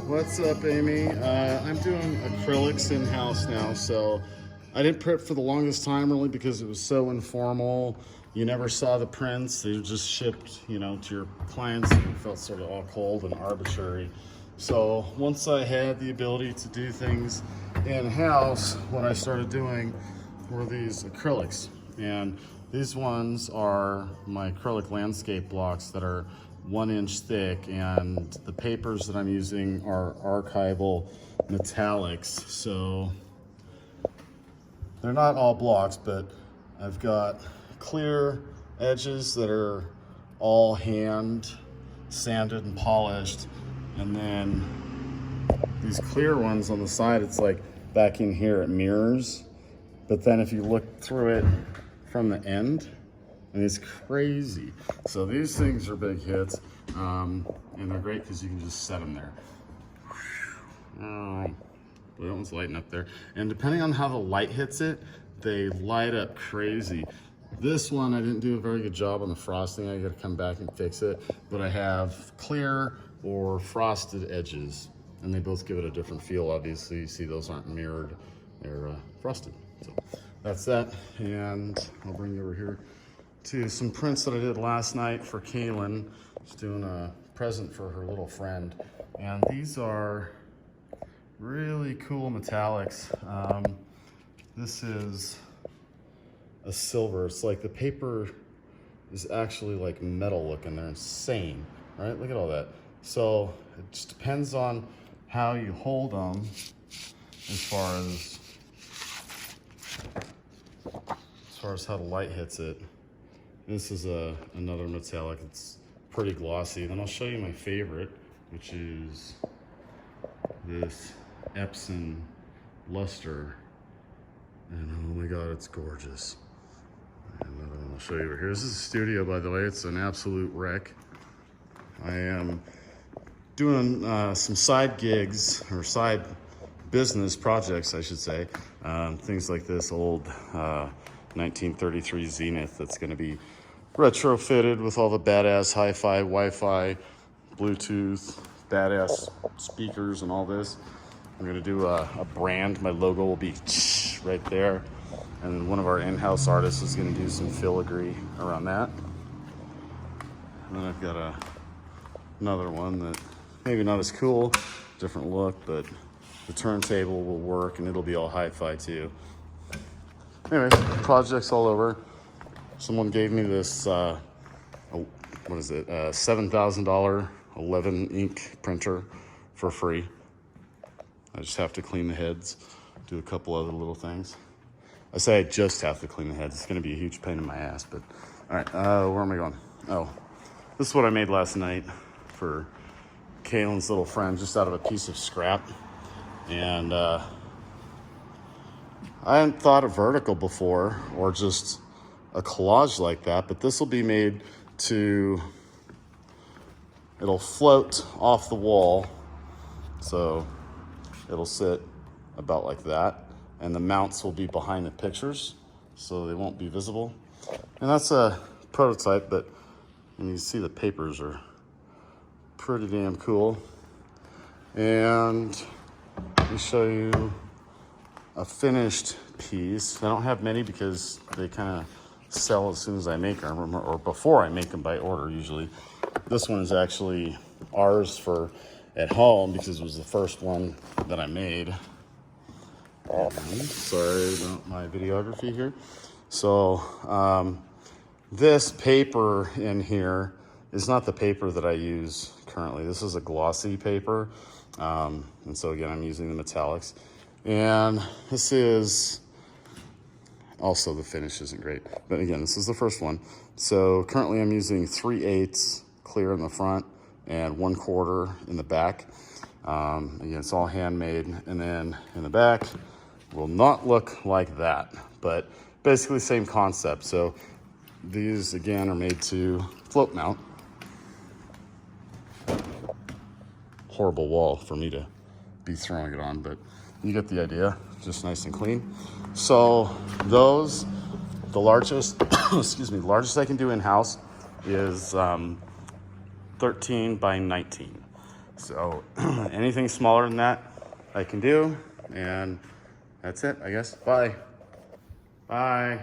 What's up, Amy? I'm doing acrylics in-house now, so I didn't prep for the longest time really because it was so informal. You never saw the prints. They were just shipped, to your clients, and it felt sort of all cold and arbitrary. So once I had the ability to do things in-house, what I started doing were these acrylics. And these ones are my acrylic landscape blocks that are 1 inch thick, and the papers that I'm using are archival metallics. So they're not all blocks, but I've got clear edges that are all hand sanded and polished, and then these clear ones on the side, it's like back in here it mirrors, but then if you look through it from the end, and it's crazy. So these things are big hits, and they're great because you can just set them there. Oh, that one's lighting up there. And depending on how the light hits it, they light up crazy. This one, I didn't do a very good job on the frosting. I gotta come back and fix it. But I have clear or frosted edges, and they both give it a different feel, obviously. You see those aren't mirrored, they're frosted. So that's that, and I'll bring you over here to some prints that I did last night for Kaylin. She's doing a present for her little friend. And these are really cool metallics. This is a silver. It's like the paper is actually like metal looking. They're insane, right? Look at all that. So it just depends on how you hold them as far as how the light hits it. This is another metallic. It's pretty glossy. Then I'll show you my favorite, which is this Epson luster. And oh my God, it's gorgeous. And another one I'll show you over here. This is a studio, by the way. It's an absolute wreck. I am doing some side gigs, or side business projects, I should say. Things like this old 1933 Zenith that's going to be retrofitted with all the badass hi-fi, Wi-Fi, Bluetooth, badass speakers and all this. I'm going to do a brand. My logo will be right there. And then one of our in-house artists is going to do some filigree around that. And then I've got another one that maybe not as cool, different look, but the turntable will work and it'll be all hi-fi too. Anyway, projects all over. Someone gave me this, what is it, $7,000 11 ink printer for free. I just have to clean the heads, do a couple other little things. I say I just have to clean the heads. It's gonna be a huge pain in my ass, but all right, where am I going? Oh, this is what I made last night for Kaylin's little friend, just out of a piece of scrap. And I hadn't thought of vertical before, or just a collage like that, but this will be made to, it'll float off the wall. So it'll sit about like that. And the mounts will be behind the pictures, so they won't be visible. And that's a prototype, but you see the papers are pretty damn cool. And let me show you a finished piece. I don't have many because they kind of sell as soon as I make them, or before I make them by order usually. This one is actually ours for at home because it was the first one that I made. Sorry about my videography here. So this paper in here is not the paper that I use currently. This is a glossy paper. And so again, I'm using the metallics. And this is also, the finish isn't great. But again, this is the first one. So currently I'm using 3/8 clear in the front and 1/4 in the back. Again, it's all handmade. And then in the back will not look like that, but basically same concept. So these again are made to float mount. Horrible wall for me to be throwing it on, but you get the idea. Just nice and clean. So those, the largest, excuse me, largest I can do in-house is 13 by 19. So anything smaller than that I can do, and that's it, I guess. Bye. Bye.